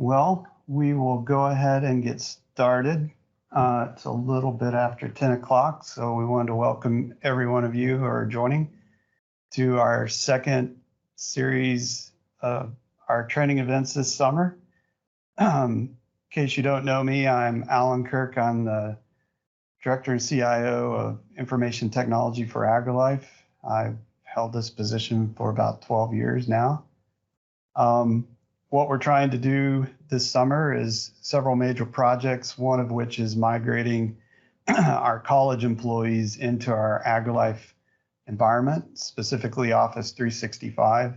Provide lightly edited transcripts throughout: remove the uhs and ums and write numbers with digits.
Well, we will go ahead and get started. It's a little bit after 10 o'clock, so we wanted to welcome every one of you who are joining to our second series of our training events this summer. In case you don't know me, I'm Alan Kirk. I'm the Director and CIO of Information Technology for AgriLife. I've held this position for about 12 years now. What we're trying to do this summer is several major projects, one of which is migrating our college employees into our AgriLife environment, specifically Office 365.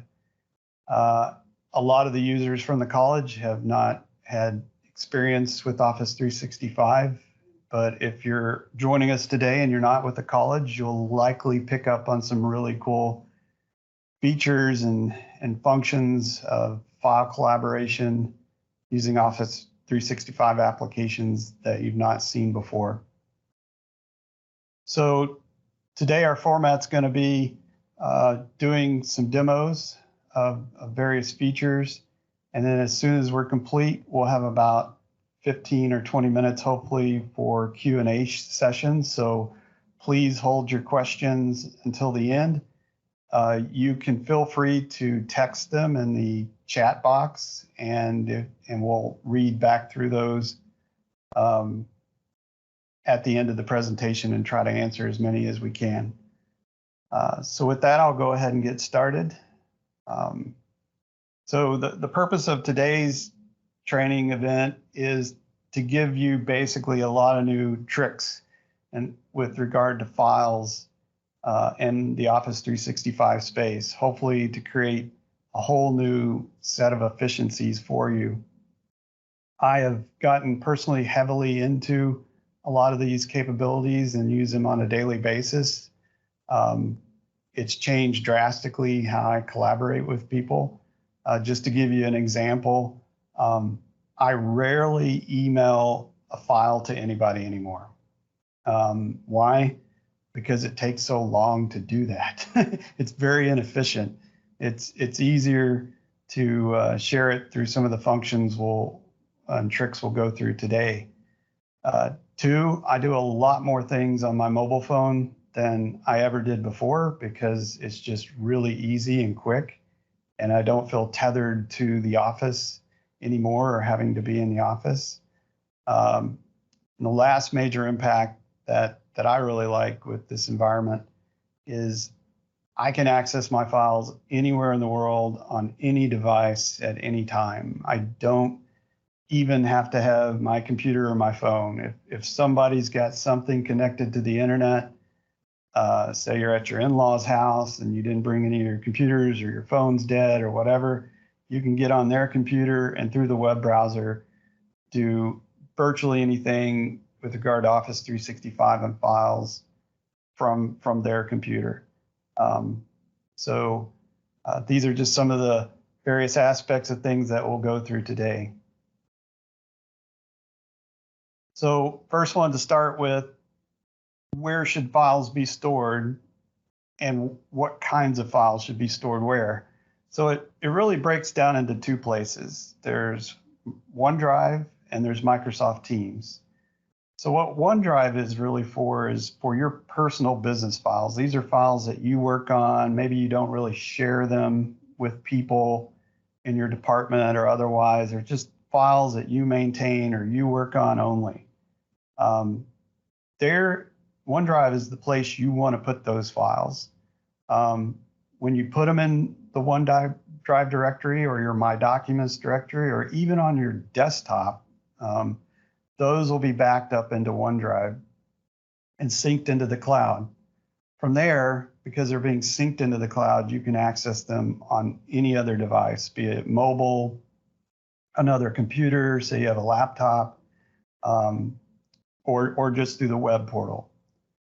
A lot of the users from the college have not had experience with Office 365, but if you're joining us today and you're not with the college, you'll likely pick up on some really cool features and functions of file collaboration using Office 365 applications that you've not seen before. So today our format's going to be doing some demos of various features, and then as soon as we're complete, we'll have about 15 or 20 minutes hopefully for Q&A sessions. So please hold your questions until the end. You can feel free to text them in the chat box, and we'll read back through those at the end of the presentation and try to answer as many as we can. So with that, I'll go ahead and get started. So the purpose of today's training event is to give you basically a lot of new tricks and with regard to files in the Office 365 space, hopefully to create a whole new set of efficiencies for you. I have gotten personally heavily into a lot of these capabilities and use them on a daily basis. It's changed drastically how I collaborate with people. Just to give you an example, I rarely email a file to anybody anymore. Why? Because it takes so long to do that. It's very inefficient. It's easier to share it through some of the functions and tricks we'll go through today. Two, I do a lot more things on my mobile phone than I ever did before because it's just really easy and quick, and I don't feel tethered to the office anymore or having to be in the office. And the last major impact that I really like with this environment is I can access my files anywhere in the world on any device at any time. I don't even have to have my computer or my phone. If somebody's got something connected to the internet, say you're at your in-laws' house and you didn't bring any of your computers or your phone's dead or whatever, you can get on their computer and through the web browser do virtually anything with regard to Office 365 and files from their computer. These are just some of the various aspects of things that we'll go through today. So first one to start with, where should files be stored and what kinds of files should be stored where? So it really breaks down into two places. There's OneDrive and there's Microsoft Teams. So what OneDrive is really for is for your personal business files. These are files that you work on. Maybe you don't really share them with people in your department or otherwise. They're just files that you maintain or you work on only. OneDrive is the place you want to put those files. When you put them in the OneDrive directory or your My Documents directory or even on your desktop, those will be backed up into OneDrive and synced into the cloud. From there, because they're being synced into the cloud, you can access them on any other device, be it mobile, another computer, say you have a laptop, or just through the web portal.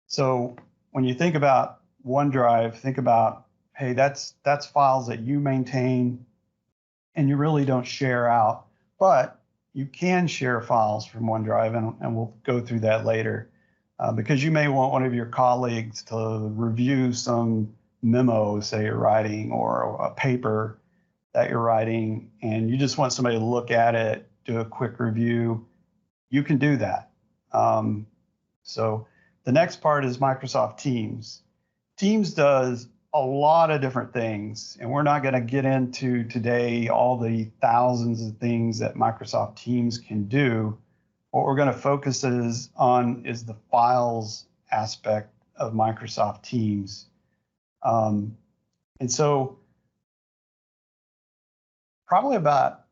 So when you think about OneDrive, think about, hey, that's files that you maintain and you really don't share out, but you can share files from OneDrive, and we'll go through that later, because you may want one of your colleagues to review some memo, say you're writing, or a paper that you're writing and you just want somebody to look at it, do a quick review, you can do that. So the next part is Microsoft Teams. Teams does a lot of different things, and we're not going to get into today all the thousands of things that Microsoft Teams can do. What we're going to focus on is the files aspect of Microsoft Teams. And so probably about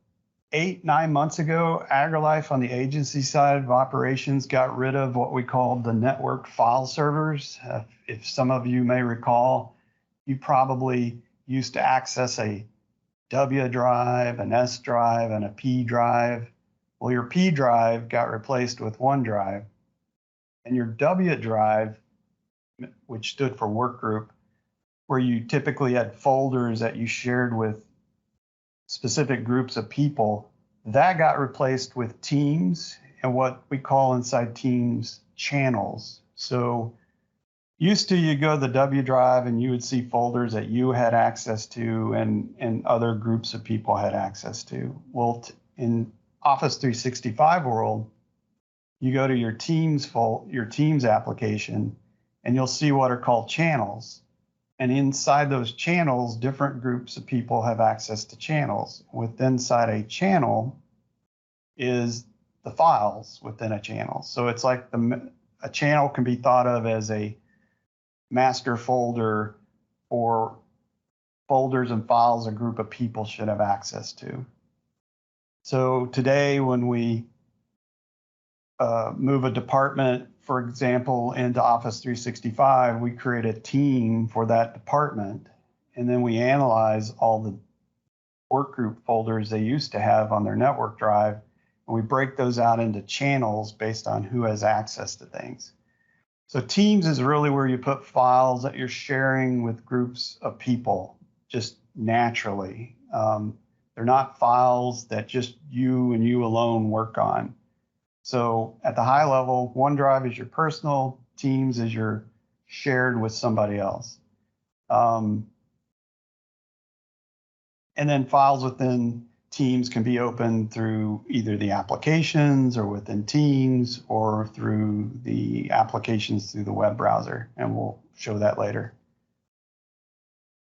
8-9 months ago, AgriLife on the agency side of operations got rid of what we called the network file servers. If some of you may recall, you probably used to access a W drive, an S drive, and a P drive. Well, your P drive got replaced with OneDrive, and your W drive, which stood for workgroup, where you typically had folders that you shared with specific groups of people, that got replaced with Teams and what we call inside Teams channels. So used to, you go to the W drive and you would see folders that you had access to and other groups of people had access to. Well, in Office 365 world, you go to your Teams application and you'll see what are called channels. And inside those channels, different groups of people have access to channels. Inside a channel is the files within a channel. So it's like a channel can be thought of as a master folder or folders and files a group of people should have access to. So today, when we move a department, for example, into Office 365, we create a team for that department, and then we analyze all the workgroup folders they used to have on their network drive, and we break those out into channels based on who has access to things. So Teams is really where you put files that you're sharing with groups of people just naturally. They're not files that just you and you alone work on. So at the high level, OneDrive is your personal, Teams is your shared with somebody else. And then files within Teams can be opened through either the applications or within Teams or through the applications through the web browser, and we'll show that later.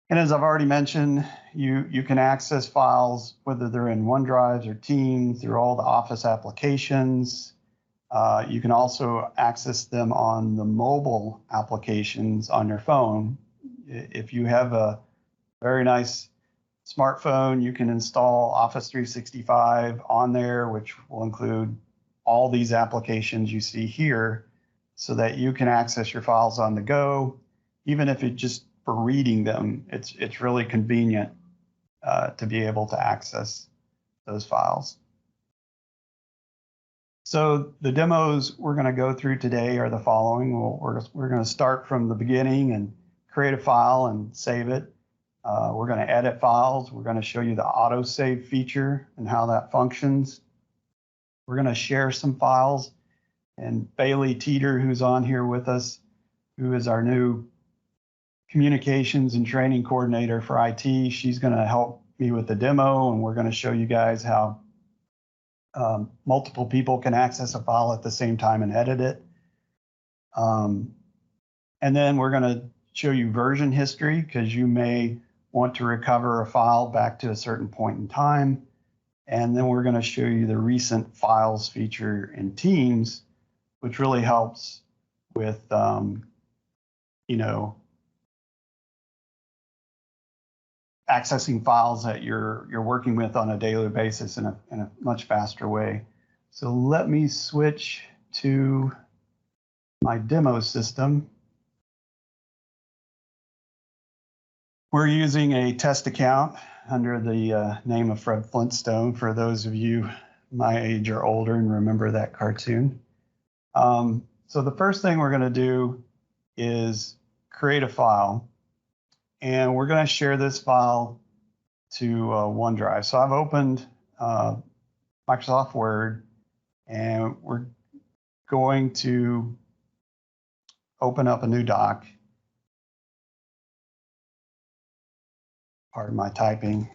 And as I've already mentioned, you can access files, whether they're in OneDrive or Teams, through all the Office applications. You can also access them on the mobile applications on your phone. If you have a very nice smartphone, you can install Office 365 on there, which will include all these applications you see here, so that you can access your files on the go. Even if it's just for reading them, it's really convenient to be able to access those files. So the demos we're going to go through today are the following. We're going to start from the beginning and create a file and save it. We're going to edit files. We're going to show you the AutoSave feature and how that functions. We're going to share some files. And Bailey Teeter, who's on here with us, who is our new communications and training coordinator for IT, she's going to help me with the demo, and we're going to show you guys how multiple people can access a file at the same time and edit it. And then we're going to show you version history, because you may want to recover a file back to a certain point in time. And then we're going to show you the recent files feature in Teams, which really helps with, accessing files that you're working with on a daily basis in a much faster way. So let me switch to my demo system. We're using a test account under the name of Fred Flintstone, for those of you my age or older and remember that cartoon. So the first thing we're going to do is create a file. And we're going to share this file to OneDrive. So I've opened Microsoft Word, and we're going to open up a new doc. Pardon my typing.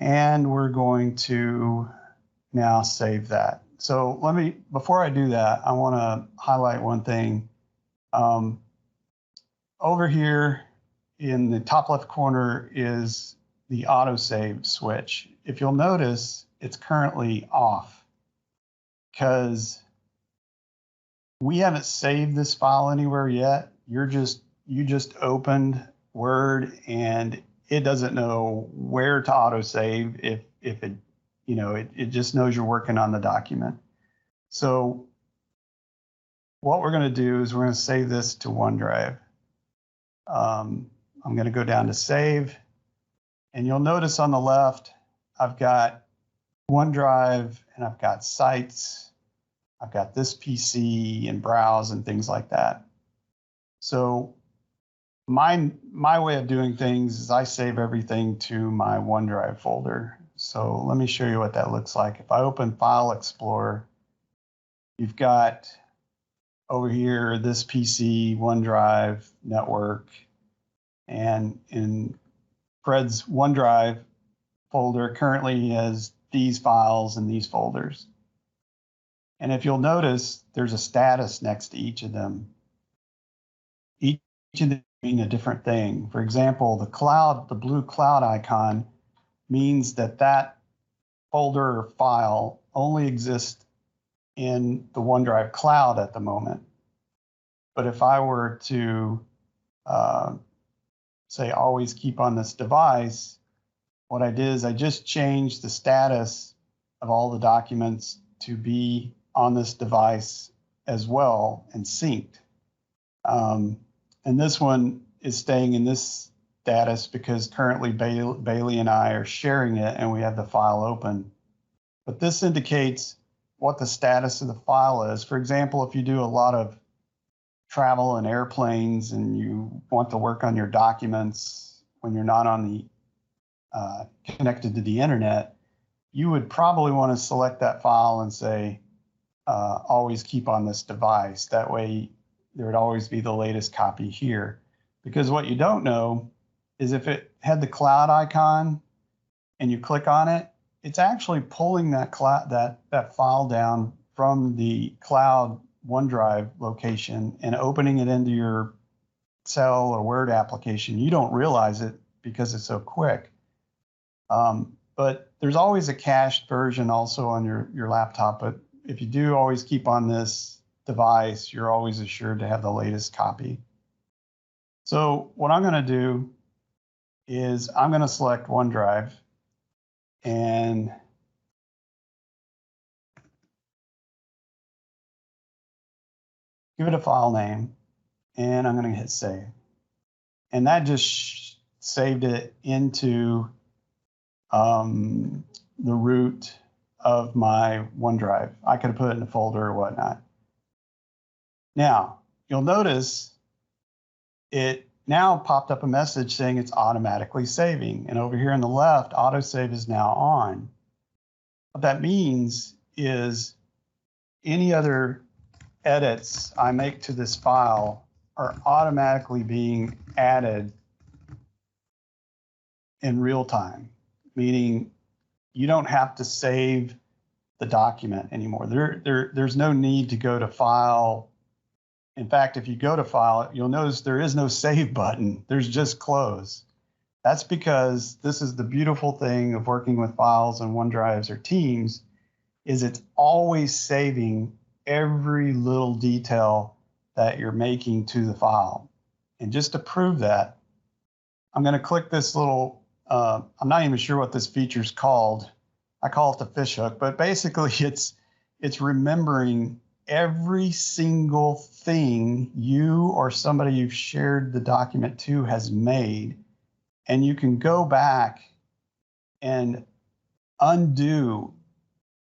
And we're going to now save that. So before I do that, I want to highlight one thing. Over here in the top left corner is the AutoSave switch. If you'll notice, it's currently off because we haven't saved this file anywhere yet. You just opened Word and it doesn't know where to autosave if it, it just knows you're working on the document. So what we're going to do is we're going to save this to OneDrive. I'm going to go down to Save, and you'll notice on the left, I've got OneDrive and I've got Sites. I've got this PC and Browse and things like that. So my way of doing things is I save everything to my OneDrive folder. So let me show you what that looks like. If I open File Explorer, you've got over here this PC, OneDrive, Network, and in Fred's OneDrive folder currently has these files and these folders. And if you'll notice, there's a status next to each of them. Each of them mean a different thing. For example, the blue cloud icon means that folder or file only exists in the OneDrive cloud at the moment. But if I were to say always keep on this device, what I did is I just changed the status of all the documents to be on this device as well and synced. And this one is staying in this status because currently Bailey and I are sharing it and we have the file open. But this indicates what the status of the file is. For example, if you do a lot of travel in airplanes and you want to work on your documents when you're not on the connected to the internet, you would probably want to select that file and say, always keep on this device. That way there would always be the latest copy here. Because what you don't know is if it had the cloud icon and you click on it, it's actually pulling that file down from the cloud OneDrive location and opening it into your Excel or Word application. You don't realize it because it's so quick. But there's always a cached version also on your laptop. But if you do always keep on this device, you're always assured to have the latest copy. So what I'm going to do is I'm going to select OneDrive and give it a file name, and I'm going to hit save. And that just saved it into the root of my OneDrive. I could have put it in a folder or whatnot. Now, you'll notice it now popped up a message saying it's automatically saving. And over here on the left, AutoSave is now on. What that means is any other edits I make to this file are automatically being added in real time, meaning you don't have to save the document anymore. There's no need to go to File. In fact, if you go to File, you'll notice there is no Save button. There's just Close. That's because this is the beautiful thing of working with files and OneDrives or Teams, is it's always saving every little detail that you're making to the file. And just to prove that, I'm going to click this little, I'm not even sure what this feature is called. I call it the fishhook, but basically it's remembering every single thing you or somebody you've shared the document to has made. And you can go back and undo.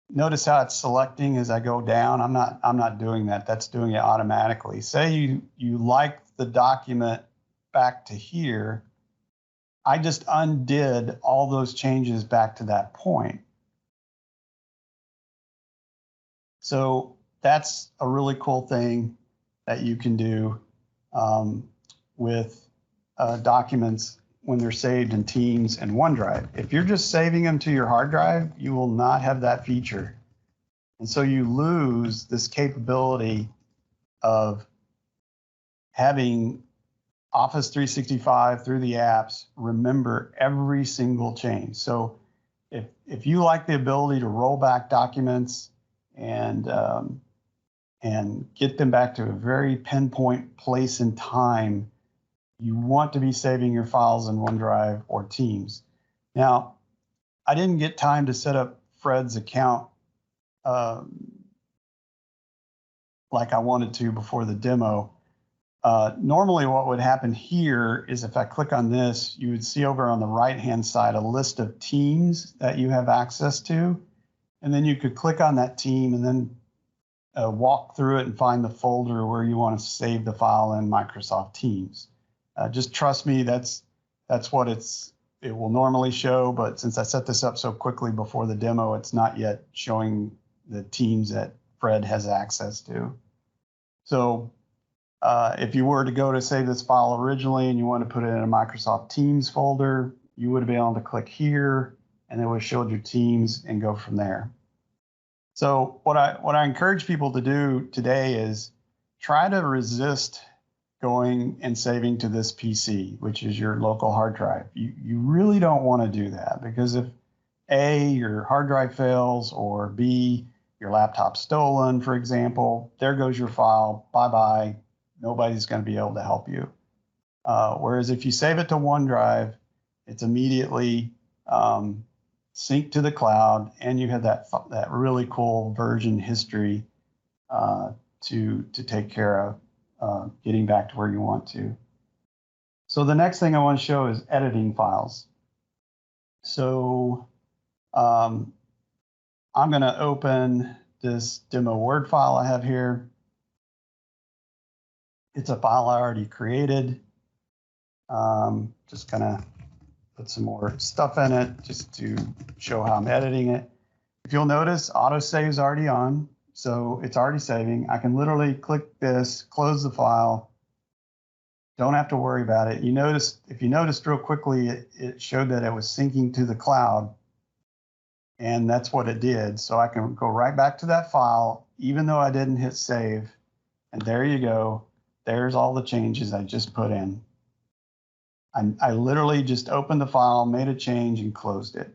Notice how it's selecting as I go down. I'm not doing that. That's doing it automatically. Say you like the document back to here. I just undid all those changes back to that point. So that's a really cool thing that you can do with documents when they're saved in Teams and OneDrive. If you're just saving them to your hard drive, you will not have that feature. And so you lose this capability of having Office 365 through the apps remember every single change. So if you like the ability to roll back documents and get them back to a very pinpoint place in time, you want to be saving your files in OneDrive or Teams. Now, I didn't get time to set up Fred's account like I wanted to before the demo. Normally what would happen here is if I click on this, you would see over on the right-hand side a list of teams that you have access to. And then you could click on that team and then walk through it and find the folder where you want to save the file in Microsoft Teams. Just trust me, that's what it will normally show, but since I set this up so quickly before the demo, it's not yet showing the teams that Fred has access to. So if you were to go to save this file originally and you want to put it in a Microsoft Teams folder, you would be able to click here and it would show your Teams and go from there. So what I encourage people to do today is try to resist going and saving to this PC, which is your local hard drive. You really don't want to do that, because if A, your hard drive fails, or B, your laptop's stolen, for example, there goes your file, bye-bye, nobody's going to be able to help you. Whereas if you save it to OneDrive, it's immediately synced to the cloud, and you have that really cool version history to take care of. Getting back to where you want to. So the next thing I want to show is editing files. So I'm going to open this demo Word file I have here. It's a file I already created. Just going to put some more stuff in it just to show how I'm editing it. If you'll notice, AutoSave is already on. So it's already saving. I can literally click this, close the file. Don't have to worry about it. If you noticed real quickly, it showed that it was syncing to the cloud. And that's what it did. So I can go right back to that file, even though I didn't hit save. And there you go. There's all the changes I just put in. I literally just opened the file, made a change, and closed it.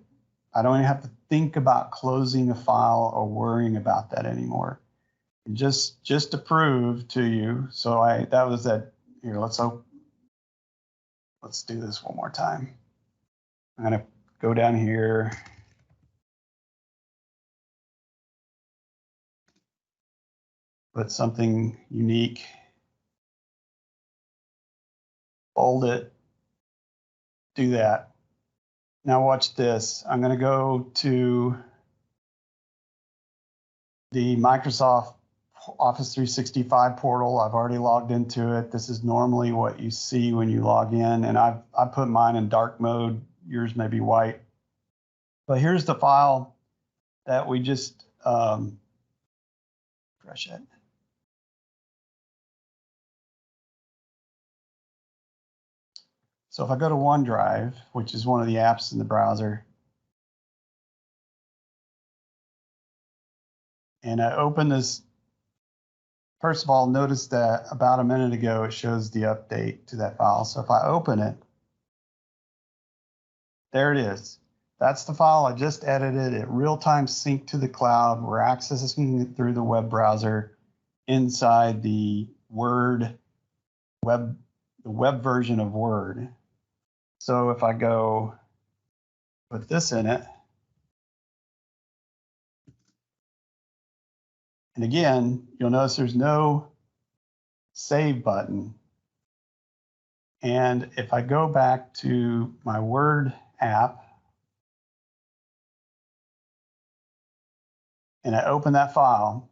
I don't even have to think about closing a file or worrying about that anymore. Just to prove to you. So that was that. Here, let's do this one more time. I'm gonna go down here. Put something unique. Bold it. Do that. Now watch this. I'm going to go to the Microsoft Office 365 portal. I've already logged into it. This is normally what you see when you log in, and I put mine in dark mode. Yours may be white. But here's the file that we just refresh it. So if I go to OneDrive, which is one of the apps in the browser, and I open this, first of all, notice that about a minute ago, it shows the update to that file. So if I open it, there it is. That's the file I just edited. It real-time synced to the cloud. We're accessing it through the web browser inside the the web version of Word. So if I go put this in it, and again, you'll notice there's no save button. And if I go back to my Word app and I open that file,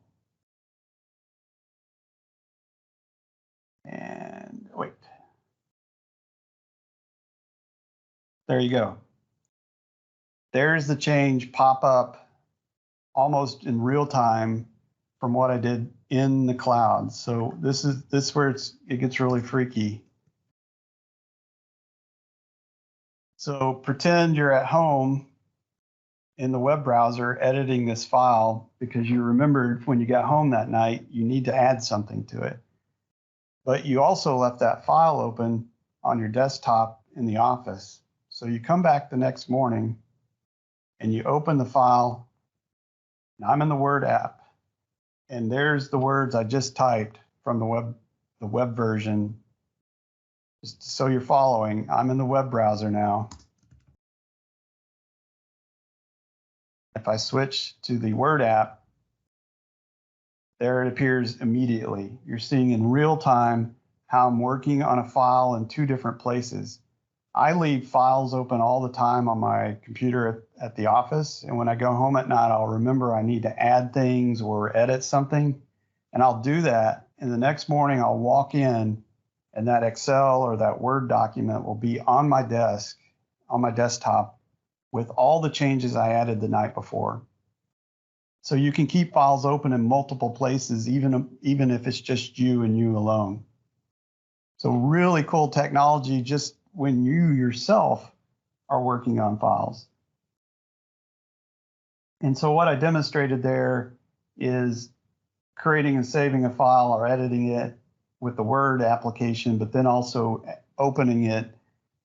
and wait, there you go. There's the change pop up almost in real time from what I did in the cloud. So this is where it gets really freaky. So pretend you're at home in the web browser editing this file because you remembered when you got home that night, you need to add something to it. But you also left that file open on your desktop in the office. So you come back the next morning and you open the file. And I'm in the Word app, and there's the words I just typed from the web version. Just so you're following, I'm in the web browser now. If I switch to the Word app, there it appears immediately. You're seeing in real time how I'm working on a file in two different places. I leave files open all the time on my computer at the office, and when I go home at night, I'll remember I need to add things or edit something, and I'll do that, and the next morning I'll walk in, and that Excel or that Word document will be on my desk, on my desktop, with all the changes I added the night before. So you can keep files open in multiple places, even if it's just you and you alone. So really cool technology just when you yourself are working on files. And so what I demonstrated there is creating and saving a file or editing it with the Word application, but then also opening it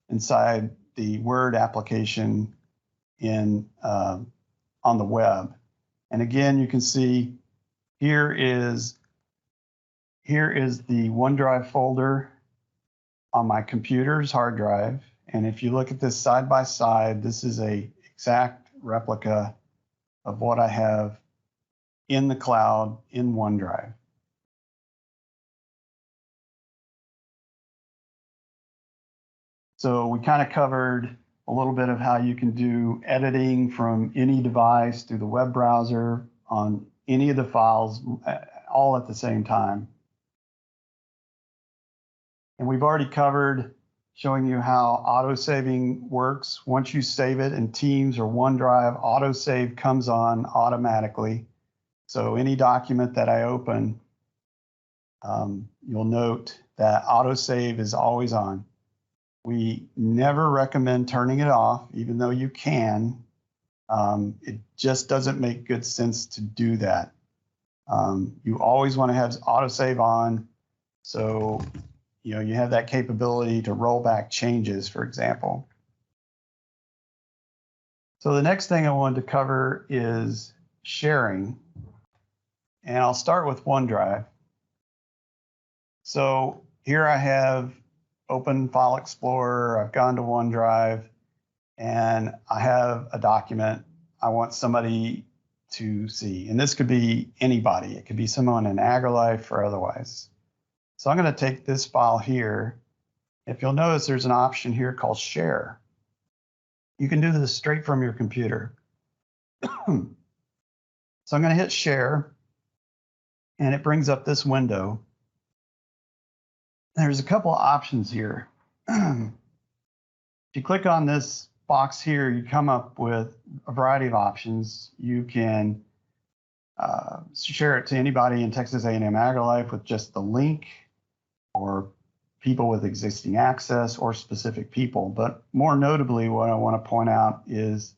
inside the Word application on the web. And again, you can see here is the OneDrive folder on my computer's hard drive. And if you look at this side by side, this is an exact replica of what I have in the cloud in OneDrive. So we kind of covered a little bit of how you can do editing from any device through the web browser on any of the files all at the same time. And we've already covered showing you how auto-saving works. Once you save it in Teams or OneDrive, AutoSave comes on automatically. So any document that I open, you'll note that AutoSave is always on. We never recommend turning it off, even though you can. It just doesn't make good sense to do that. You always want to have AutoSave on, so you have that capability to roll back changes, for example. So the next thing I wanted to cover is sharing, and I'll start with OneDrive. So here I have open File Explorer, I've gone to OneDrive, and I have a document I want somebody to see. And this could be anybody. It could be someone in AgriLife or otherwise. So I'm going to take this file here. If you'll notice, there's an option here called Share. You can do this straight from your computer. So I'm going to hit Share, and it brings up this window. There's a couple of options here. If you click on this box here, you come up with a variety of options. You can share it to anybody in Texas A&M AgriLife with just the link, or people with existing access, or specific people. But more notably, what I want to point out is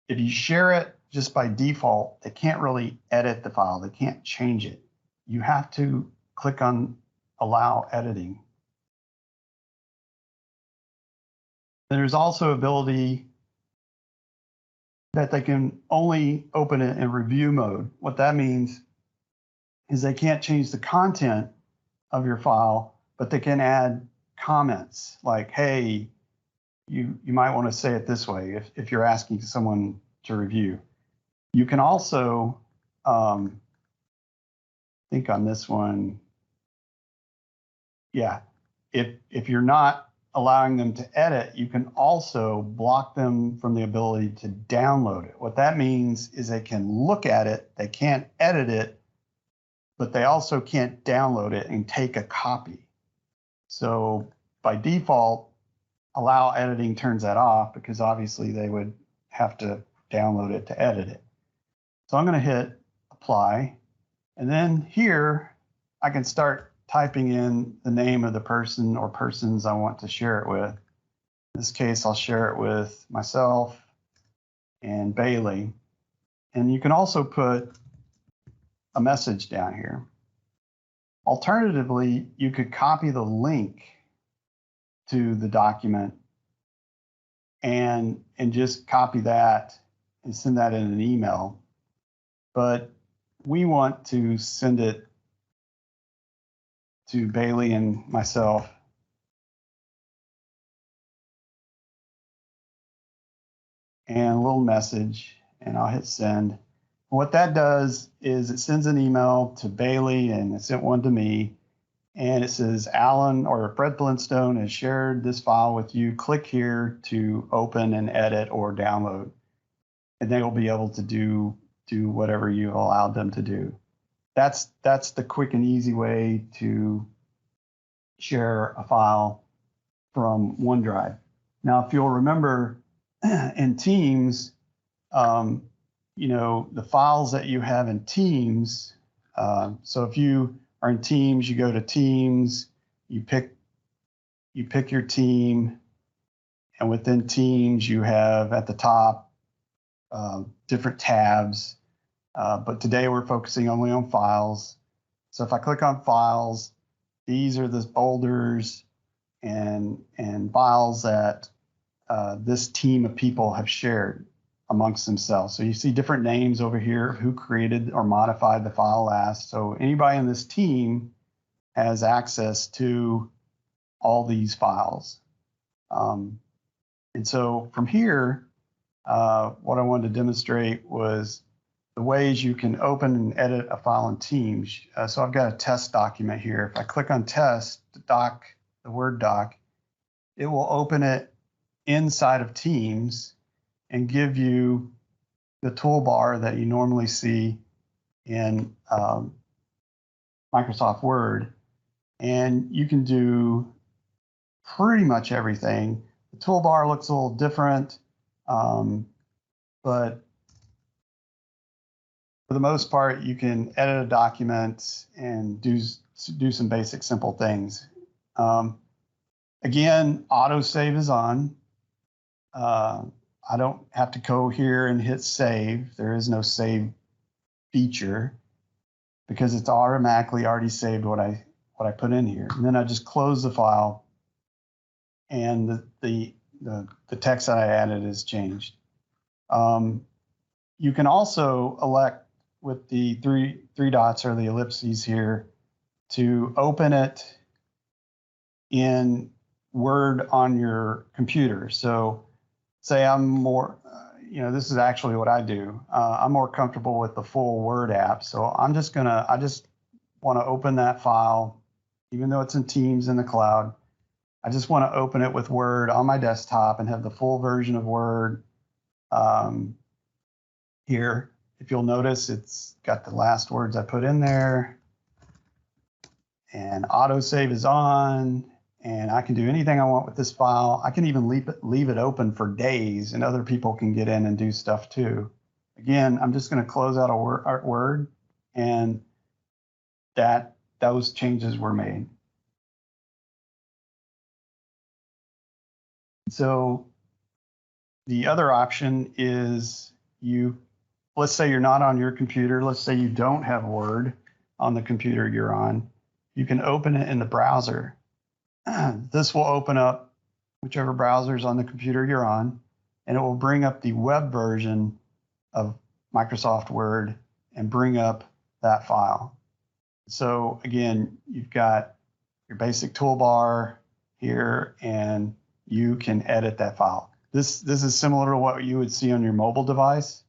if you share it just by default, they can't really edit the file. They can't change it. You have to click on Allow Editing. There's also ability that they can only open it in review mode. What that means is they can't change the content of your file, but they can add comments like, hey, you might want to say it this way if you're asking someone to review. You can also, think on this one, yeah, if you're not allowing them to edit, you can also block them from the ability to download it. What that means is they can look at it, they can't edit it, but they also can't download it and take a copy. So by default, Allow Editing turns that off because obviously they would have to download it to edit it. So I'm going to hit Apply, and then here I can start typing in the name of the person or persons I want to share it with. In this case, I'll share it with myself and Bailey. And you can also put a message down here. Alternatively, you could copy the link to the document and just copy that and send that in an email. But we want to send it to Bailey and myself. And a little message, and I'll hit send. What that does is it sends an email to Bailey, and it sent one to me, and it says, Alan or Fred Flintstone has shared this file with you. Click here to open and edit or download. And they will be able to do whatever you allowed them to do. That's the quick and easy way to share a file from OneDrive. Now, if you'll remember, in Teams, the files that you have in Teams, so if you are in Teams, you go to Teams, you pick your team, and within Teams, you have at the top different tabs. But today we're focusing only on files. So if I click on files, these are the folders and files that this team of people have shared amongst themselves. So you see different names over here, who created or modified the file last. So anybody in this team has access to all these files. And so from here, what I wanted to demonstrate was the ways you can open and edit a file in Teams. So I've got a test document here. If I click on test, the Word doc, it will open it inside of Teams and give you the toolbar that you normally see in Microsoft Word. And you can do pretty much everything. The toolbar looks a little different, but for the most part, you can edit a document and do some basic simple things. Again, AutoSave is on. I don't have to go here and hit save. There is no save feature because it's automatically already saved what I put in here. And then I just close the file, and the text that I added is changed. You can also elect with the three dots or the ellipses here to open it in Word on your computer. So say I'm more, this is actually what I do. I'm more comfortable with the full Word app. So I just want to open that file, even though it's in Teams in the cloud. I just want to open it with Word on my desktop and have the full version of Word here. If you'll notice, it's got the last words I put in there, and autosave is on, and I can do anything I want with this file. I can even leave it open for days, and other people can get in and do stuff too. Again, I'm just going to close out a Word, and those changes were made. So the other option is let's say you're not on your computer. Let's say you don't have Word on the computer you're on. You can open it in the browser. This will open up whichever browser is on the computer you're on, and it will bring up the web version of Microsoft Word and bring up that file. So again, you've got your basic toolbar here, and you can edit that file. This is similar to what you would see on your mobile device,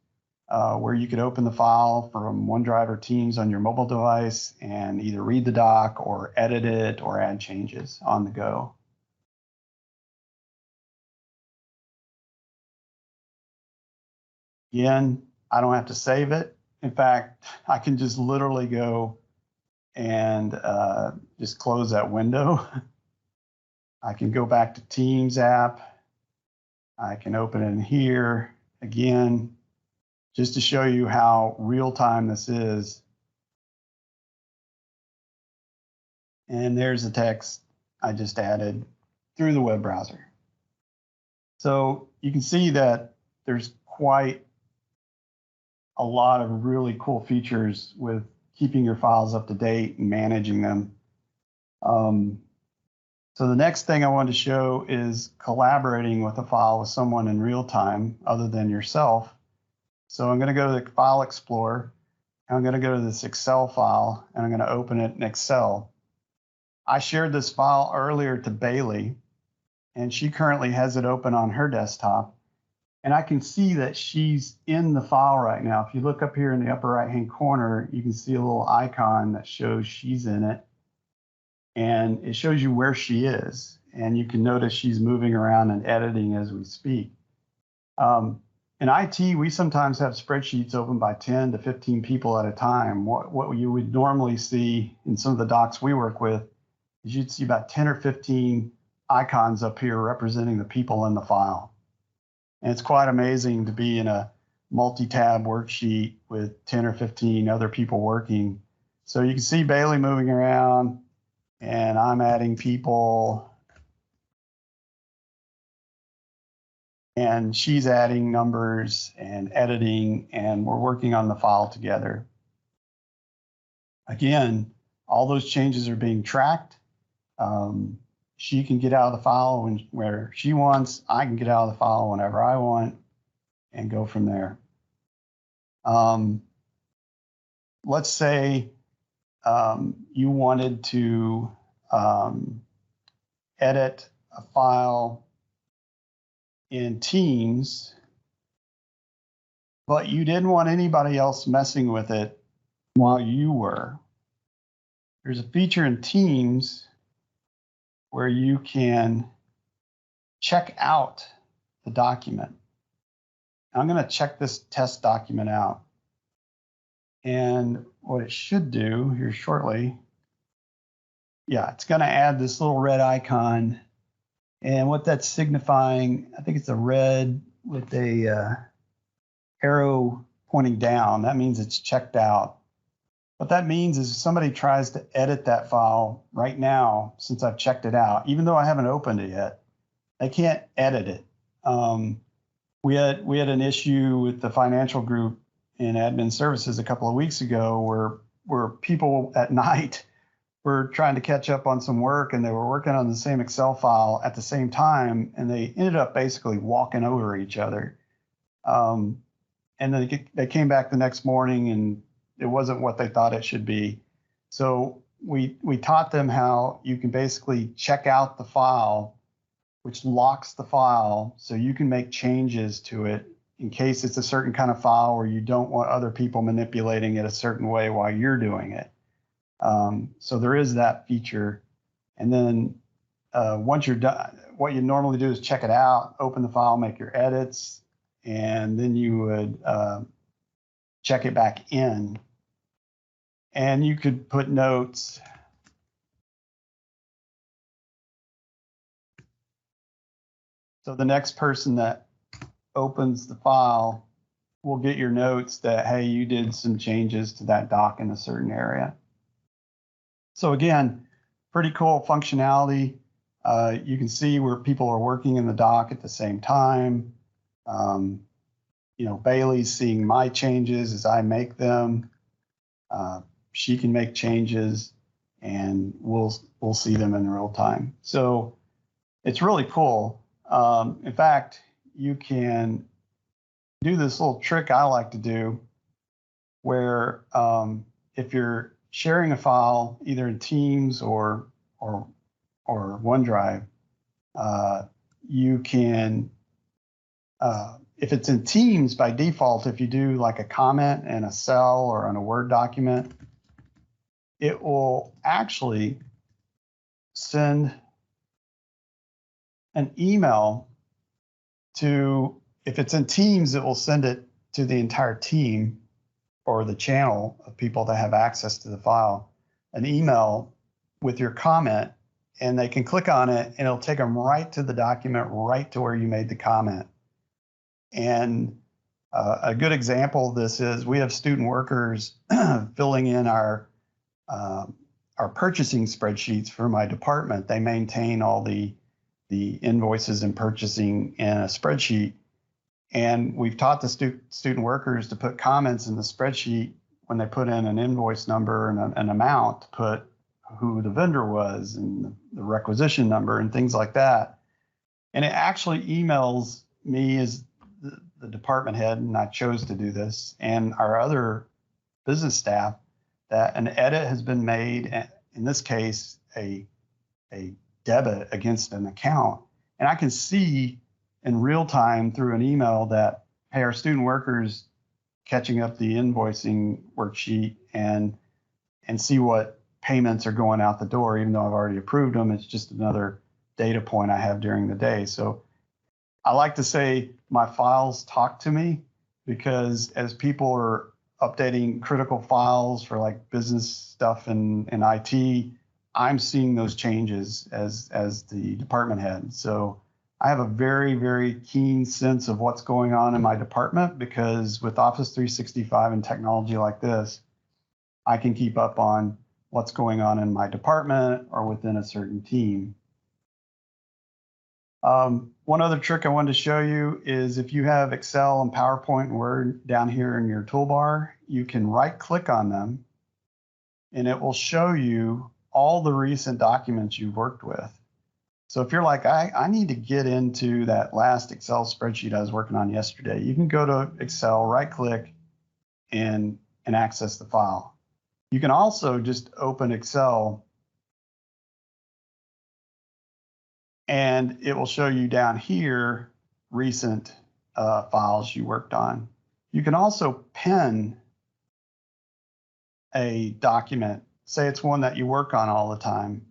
where you could open the file from OneDrive or Teams on your mobile device and either read the doc or edit it or add changes on the go. Again, I don't have to save it. In fact, I can just literally go and just close that window. I can go back to Teams app. I can open it in here again, just to show you how real-time this is. And there's the text I just added through the web browser. So you can see that there's quite a lot of really cool features with keeping your files up to date and managing them. So the next thing I wanted to show is collaborating with a file with someone in real time other than yourself. So I'm going to go to the File Explorer. I'm going to go to this Excel file, and I'm going to open it in Excel. I shared this file earlier to Bailey, and she currently has it open on her desktop. And I can see that she's in the file right now. If you look up here in the upper right-hand corner, you can see a little icon that shows she's in it. And it shows you where she is. And you can notice she's moving around and editing as we speak. In IT, we sometimes have spreadsheets open by 10 to 15 people at a time. What you would normally see in some of the docs we work with is you'd see about 10 or 15 icons up here representing the people in the file. And it's quite amazing to be in a multi-tab worksheet with 10 or 15 other people working. So you can see Bailey moving around, and I'm adding people, and she's adding numbers and editing, and we're working on the file together. Again, all those changes are being tracked. She can get out of the file where she wants. I can get out of the file whenever I want and go from there. Let's say you wanted to edit a file in Teams, but you didn't want anybody else messing with it while you were. There's a feature in Teams where you can check out the document. I'm going to check this test document out. And what it should do here shortly, yeah, it's going to add this little red icon. And what that's signifying, I think it's a red with a arrow pointing down. That means it's checked out. What that means is if somebody tries to edit that file right now, since I've checked it out, even though I haven't opened it yet, they can't edit it. We had an issue with the financial group in admin services a couple of weeks ago where people at night were trying to catch up on some work, and they were working on the same Excel file at the same time, and they ended up basically walking over each other. And then they came back the next morning, and it wasn't what they thought it should be. So we taught them how you can basically check out the file, which locks the file, so you can make changes to it in case it's a certain kind of file where you don't want other people manipulating it a certain way while you're doing it. So there is that feature. And then once you're done, what you normally do is check it out, open the file, make your edits, and then you would check it back in. And you could put notes. So the next person that opens the file will get your notes that, hey, you did some changes to that doc in a certain area. So again, pretty cool functionality. You can see where people are working in the doc at the same time. Bailey's seeing my changes as I make them. She can make changes, and we'll see them in real time. So it's really cool. In fact, you can do this little trick I like to do where if you're sharing a file either in Teams or OneDrive, you can, if it's in Teams by default, if you do like a comment in a cell or on a Word document, it will actually send an email to, if it's in Teams, it will send it to the entire team or the channel of people that have access to the file, an email with your comment, and they can click on it and it'll take them right to the document, right to where you made the comment. And a good example of this is we have student workers filling in our purchasing spreadsheets for my department. They maintain all the the invoices and purchasing in a spreadsheet. And we've taught the student workers to put comments in the spreadsheet when they put in an invoice number and an amount, to put who the vendor was and the requisition number and things like that. And it actually emails me as the department head, and I chose to do this, and our other business staff, that an edit has been made, in this case, a debit against an account. And I can see in real time through an email that, hey, our student workers catching up the invoicing worksheet and see what payments are going out the door, even though I've already approved them. It's just another data point I have during the day. So I like to say my files talk to me, because as people are updating critical files for like business stuff and IT, I'm seeing those changes as the department head. So I have a very, very keen sense of what's going on in my department, because with Office 365 and technology like this, I can keep up on what's going on in my department or within a certain team. One other trick I wanted to show you is, if you have Excel and PowerPoint and Word down here in your toolbar, you can right click on them and it will show you all the recent documents you've worked with. So if you're like, I need to get into that last Excel spreadsheet I was working on yesterday, you can go to Excel, right click, and access the file. You can also just open Excel and it will show you down here recent files you worked on. You can also pin a document, say it's one that you work on all the time.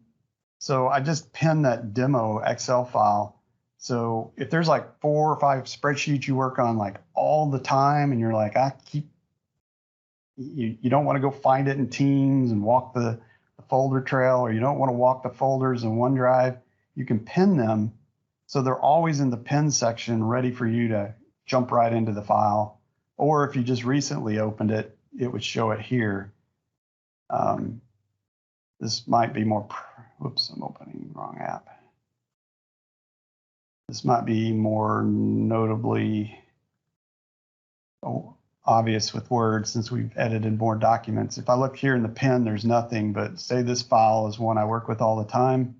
So I just pinned that demo Excel file. So if there's like 4 or 5 spreadsheets you work on like all the time, and you're like, you don't want to go find it in Teams and walk the folder trail, or you don't want to walk the folders in OneDrive, you can pin them so they're always in the pin section, ready for you to jump right into the file. Or if you just recently opened it, it would show it here. This might be more, whoops, I'm opening the wrong app. This might be more notably obvious with Word, since we've edited more documents. If I look here in the pin, there's nothing, but say this file is one I work with all the time,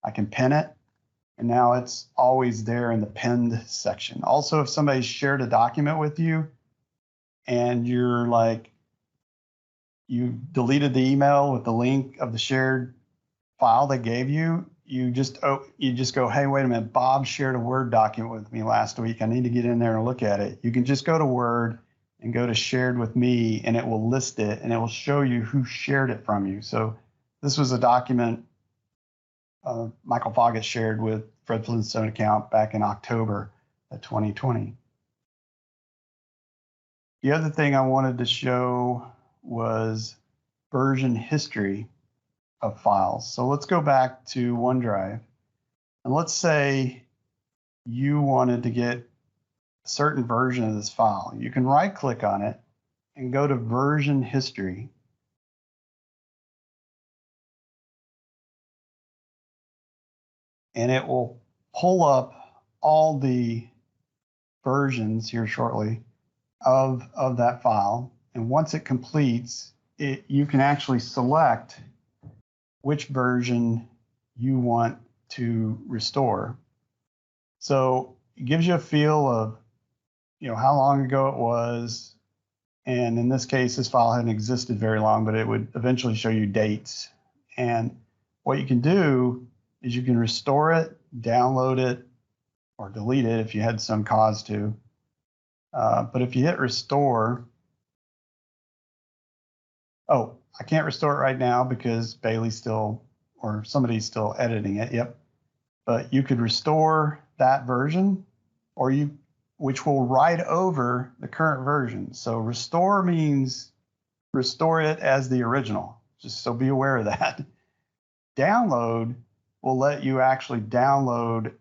I can pin it, and now it's always there in the pinned section. Also, if somebody shared a document with you and you're like, you deleted the email with the link of the shared file they gave you, you just go, hey, wait a minute, Bob shared a Word document with me last week. I need to get in there and look at it. You can just go to Word and go to shared with me, and it will list it, and it will show you who shared it from you. So this was a document Michael Foggett shared with Fred Flintstone account back in October of 2020. The other thing I wanted to show was version history of files. So let's go back to OneDrive, and let's say you wanted to get a certain version of this file. You can right click on it and go to version history. And it will pull up all the versions here shortly of that file. And once it completes, you can actually select which version you want to restore. So it gives you a feel of, how long ago it was. And in this case, this file hadn't existed very long, but it would eventually show you dates. And what you can do is you can restore it, download it, or delete it if you had some cause to. But if you hit restore, oh, I can't restore it right now because Bailey's still, or somebody's still editing it, yep. But you could restore that version, or which will write over the current version. So restore means restore it as the original, just so be aware of that. Download will let you actually download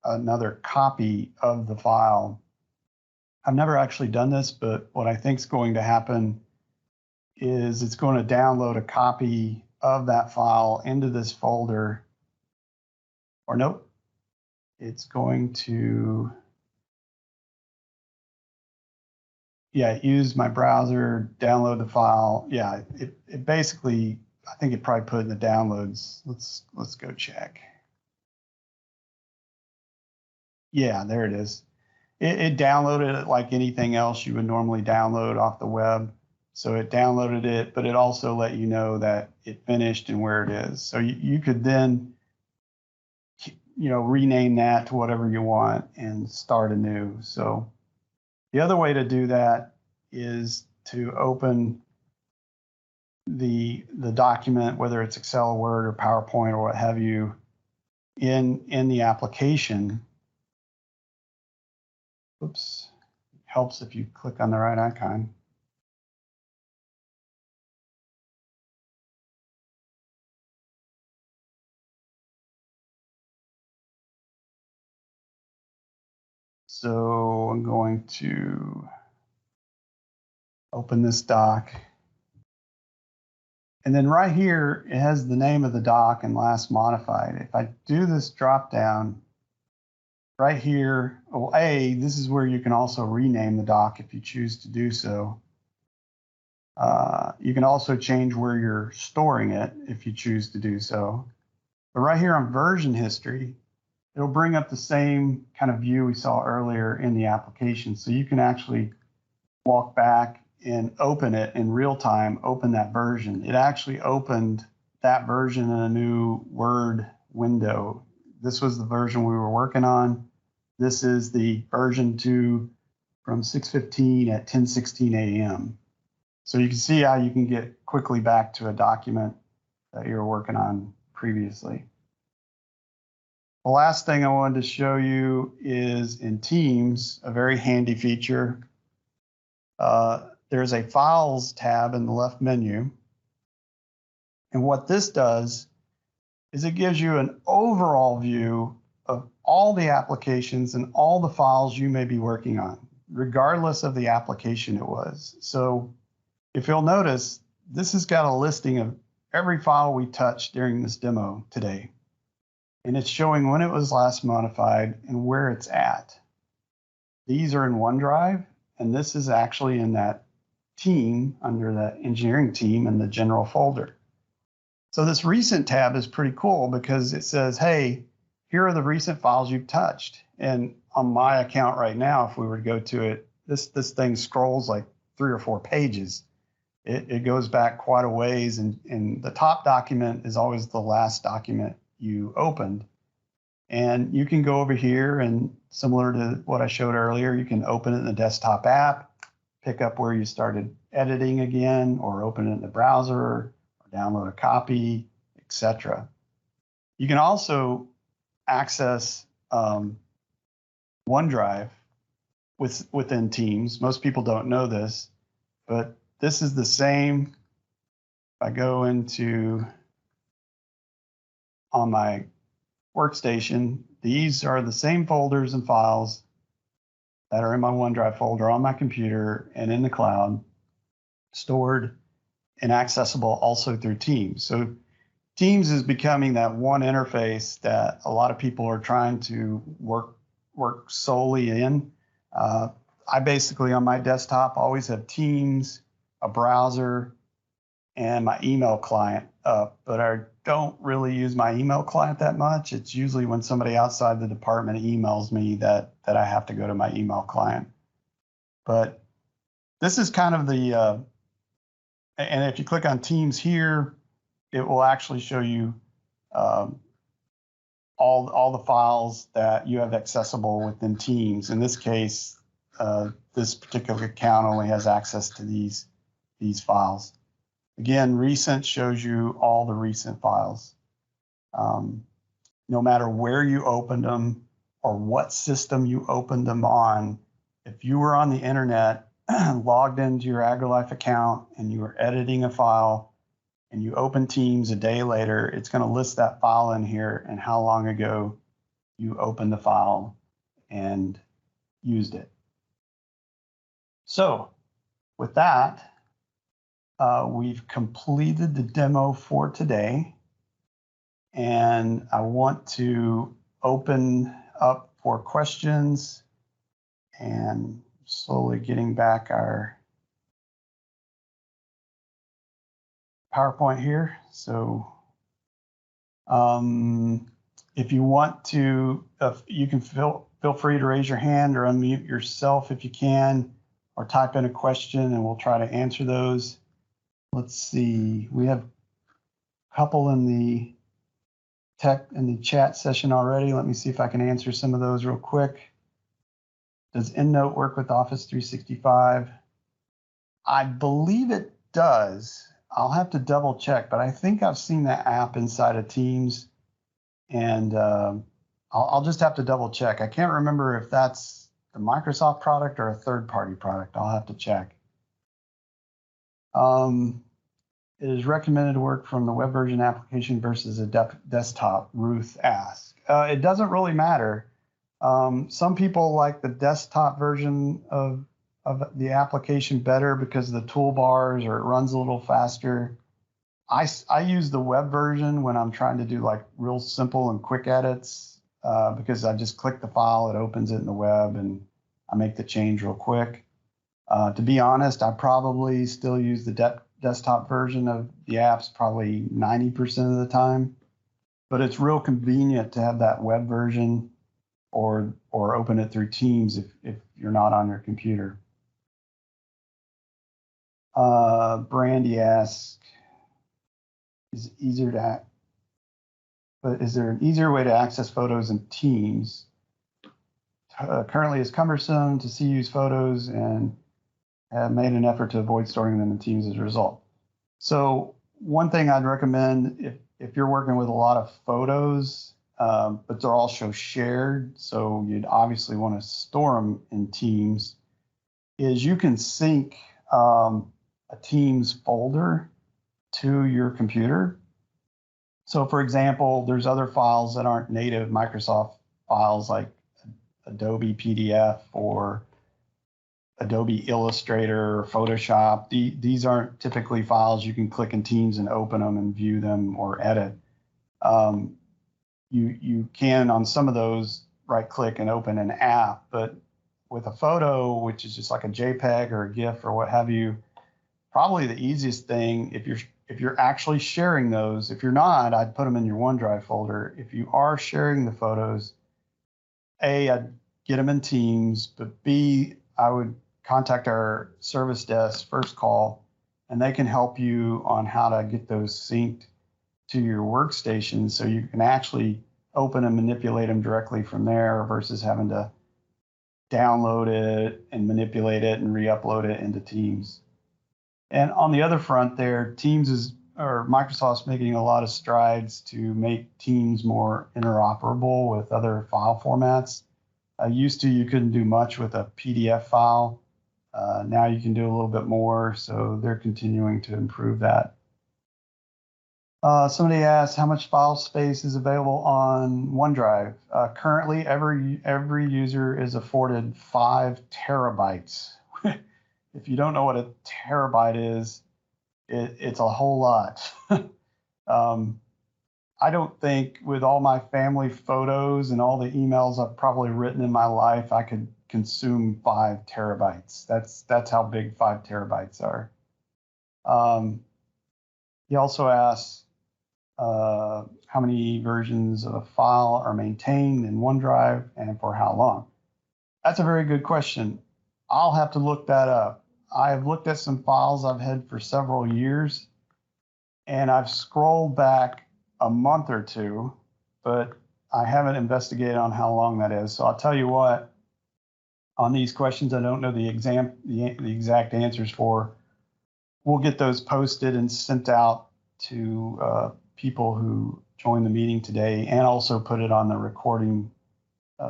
another copy of the file. I've never actually done this, but what I think is going to happen is it's going to download a copy of that file into this folder. Or nope, it's going to, yeah, use my browser, download the file. Yeah, it basically, I think it probably put in the downloads. Let's go check. Yeah, there it is. It downloaded it like anything else you would normally download off the web. So it downloaded it, but it also let you know that it finished and where it is. So you could then, rename that to whatever you want and start anew. So the other way to do that is to open the document, whether it's Excel, Word, or PowerPoint, or what have you, in the application. Oops, helps if you click on the right icon. So I'm going to open this doc. And then right here, it has the name of the doc and last modified. If I do this drop down right here, well, this is where you can also rename the doc if you choose to do so. You can also change where you're storing it if you choose to do so. But right here on version history, it'll bring up the same kind of view we saw earlier in the application. So you can actually walk back and open it in real time, open that version. It actually opened that version in a new Word window. This was the version we were working on. This is the version 2 from 6:15 at 10:16 a.m. So you can see how you can get quickly back to a document that you were working on previously. The last thing I wanted to show you is in Teams, a very handy feature. There's a Files tab in the left menu. And what this does is it gives you an overall view of all the applications and all the files you may be working on, regardless of the application it was. So if you'll notice, this has got a listing of every file we touched during this demo today. And it's showing when it was last modified and where it's at. These are in OneDrive, and this is actually in that team under the engineering team in the general folder. So this recent tab is pretty cool because it says, hey, here are the recent files you've touched. And on my account right now, if we were to go to it, this thing scrolls like 3 or 4 pages. It goes back quite a ways, and the top document is always the last document you opened. And you can go over here and, similar to what I showed earlier, you can open it in the desktop app, pick up where you started editing again, or open it in the browser, or download a copy, etc. You can also access OneDrive within Teams. Most people don't know this, but this is the same. If I go into on my workstation, these are the same folders and files that are in my OneDrive folder on my computer and in the cloud, stored and accessible also through Teams. So Teams is becoming that one interface that a lot of people are trying to work solely in. I basically, on my desktop, always have Teams, a browser, and my email client up, but I don't really use my email client that much. It's usually when somebody outside the department emails me that I have to go to my email client. But this is kind of the, and if you click on Teams here, it will actually show you all the files that you have accessible within Teams. In this case, this particular account only has access to these files. Again, recent shows you all the recent files. No matter where you opened them or what system you opened them on, if you were on the internet, logged into your AgriLife account and you were editing a file and you open Teams a day later, it's going to list that file in here and how long ago you opened the file and used it. So with that, we've completed the demo for today, and I want to open up for questions and slowly getting back our PowerPoint here. So if you want to, you can feel free to raise your hand or unmute yourself if you can, or type in a question and we'll try to answer those. Let's see, we have a couple in the chat session already. Let me see if I can answer some of those real quick. Does EndNote work with Office 365? I believe it does. I'll have to double check, but I think I've seen that app inside of Teams, and I'll just have to double check. I can't remember if that's the Microsoft product or a third-party product. I'll have to check. It is recommended to work from the web version application versus a desktop, Ruth asked. It doesn't really matter. Some people like the desktop version of the application better because of the toolbars, or it runs a little faster. I use the web version when I'm trying to do like real simple and quick edits because I just click the file, it opens it in the web, and I make the change real quick. To be honest, I probably still use the desktop version of the apps probably 90% of the time, but it's real convenient to have that web version or open it through Teams if you're not on your computer. Brandy asks, is there an easier way to access photos in Teams? Currently it's cumbersome to see use photos and have made an effort to avoid storing them in Teams as a result. So one thing I'd recommend if you're working with a lot of photos, but they're also shared, so you'd obviously want to store them in Teams, is you can sync a Teams folder to your computer. So for example, there's other files that aren't native Microsoft files like Adobe PDF or Adobe Illustrator or Photoshop. These aren't typically files you can click in Teams and open them and view them or edit. You can, on some of those, right-click and open an app, but with a photo, which is just like a JPEG or a GIF or what have you, probably the easiest thing, if you're actually sharing those, if you're not, I'd put them in your OneDrive folder. If you are sharing the photos, A, I'd get them in Teams, but B, I would contact our service desk, First Call, and they can help you on how to get those synced to your workstation so you can actually open and manipulate them directly from there versus having to download it and manipulate it and re-upload it into Teams. And on the other front there, Microsoft's making a lot of strides to make Teams more interoperable with other file formats. Used to, you couldn't do much with a PDF file. Now you can do a little bit more, so they're continuing to improve that. Somebody asked how much file space is available on OneDrive. Currently, every user is afforded 5 terabytes. If you don't know what a terabyte is, it's a whole lot. I don't think with all my family photos and all the emails I've probably written in my life, I could consume 5 terabytes. That's how big 5 terabytes are. He also asks how many versions of a file are maintained in OneDrive and for how long. That's a very good question. I'll have to look that up. I've looked at some files I've had for several years, and I've scrolled back a month or two, but I haven't investigated on how long that is. So I'll tell you what, on these questions I don't know the exact answers for, we'll get those posted and sent out to people who joined the meeting today, and also put it on the recording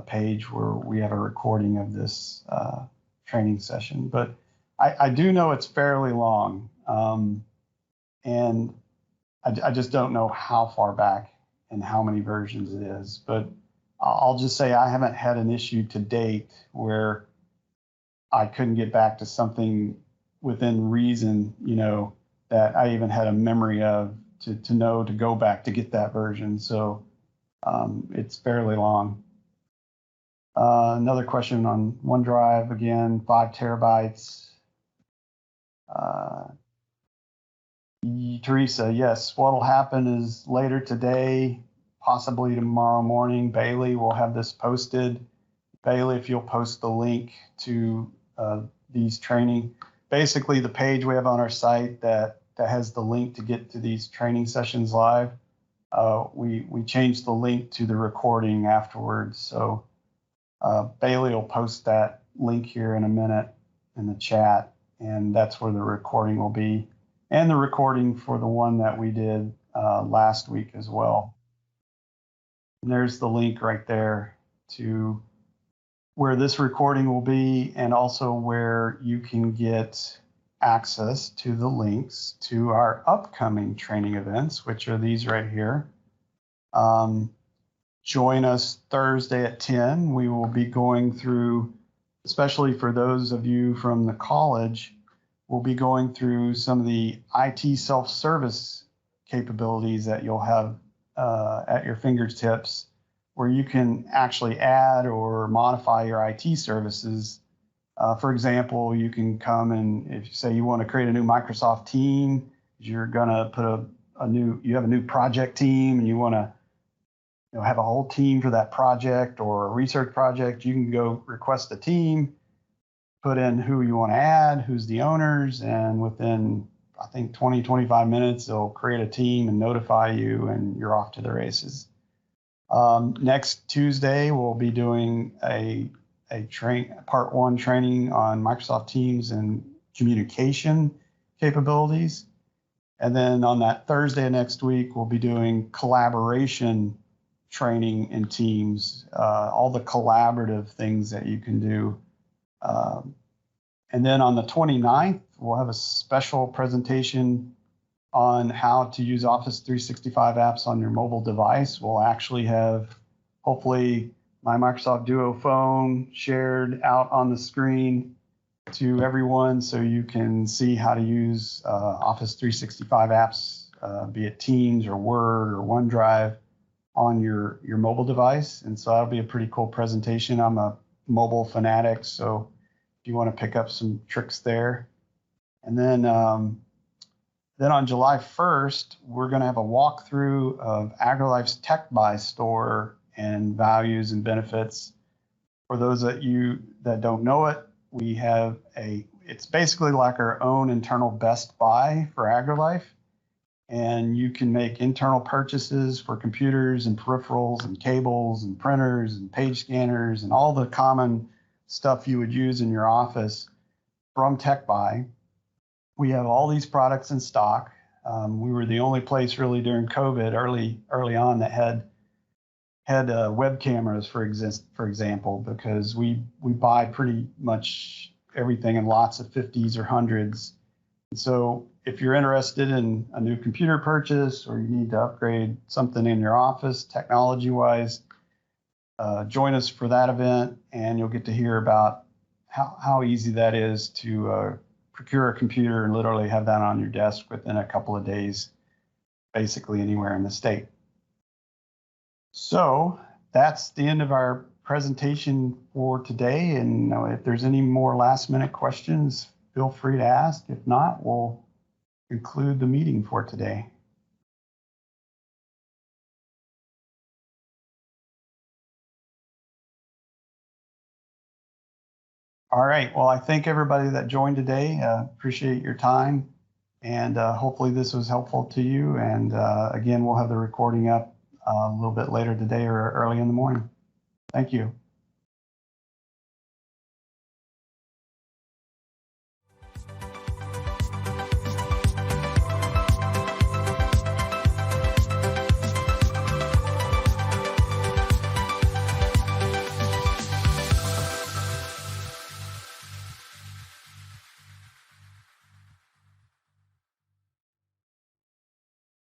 page where we have a recording of this training session. But I do know it's fairly long, and I just don't know how far back and how many versions it is. But I'll just say I haven't had an issue to date where I couldn't get back to something within reason, that I even had a memory of to know to go back to get that version. So it's fairly long. Another question on OneDrive, again, 5 terabytes. Teresa, yes, what will happen is later today, possibly tomorrow morning, Bailey will have this posted. Bailey, if you'll post the link to these training, basically the page we have on our site that has the link to get to these training sessions live, we changed the link to the recording afterwards. So Bailey will post that link here in a minute in the chat, and that's where the recording will be, and the recording for the one that we did last week as well. And there's the link right there to where this recording will be, and also where you can get access to the links to our upcoming training events, which are these right here. Join us Thursday at 10. We will be going through, especially for those of you from the college, we'll be going through some of the IT self-service capabilities that you'll have at your fingertips, where you can actually add or modify your IT services. For example, you can come and if you say you want to create a new Microsoft team, you're going to put you have a new project team and you want to have a whole team for that project or a research project, you can go request a team, put in who you want to add, who's the owners, and within, I think, 20, 25 minutes, they'll create a team and notify you, and you're off to the races. Next Tuesday, we'll be doing a part 1 training on Microsoft Teams and communication capabilities. And then on that Thursday next week, we'll be doing collaboration training in Teams, all the collaborative things that you can do. And then on the 29th, we'll have a special presentation on how to use Office 365 apps on your mobile device. We'll actually have, hopefully, my Microsoft Duo phone shared out on the screen to everyone so you can see how to use Office 365 apps, be it Teams or Word or OneDrive, on your mobile device. And so that'll be a pretty cool presentation. I'm a mobile fanatic, so if you want to pick up some tricks there. And then on July 1st, we're going to have a walkthrough of AgriLife's Tech Buy store and values and benefits. For those of you that don't know it, we have it's basically like our own internal Best Buy for AgriLife. And you can make internal purchases for computers and peripherals and cables and printers and page scanners and all the common stuff you would use in your office from TechBuy. We have all these products in stock. We were the only place really during COVID early on that had web cameras, for example, because we buy pretty much everything in lots of 50s or 100s. And so if you're interested in a new computer purchase or you need to upgrade something in your office technology-wise, join us for that event, and you'll get to hear about how easy that is to procure a computer and literally have that on your desk within a couple of days, basically anywhere in the state. So that's the end of our presentation for today. And if there's any more last-minute questions, feel free to ask. If not, we'll conclude the meeting for today. All right. Well, I thank everybody that joined today. Appreciate your time. And hopefully this was helpful to you. And again, we'll have the recording up a little bit later today or early in the morning. Thank you.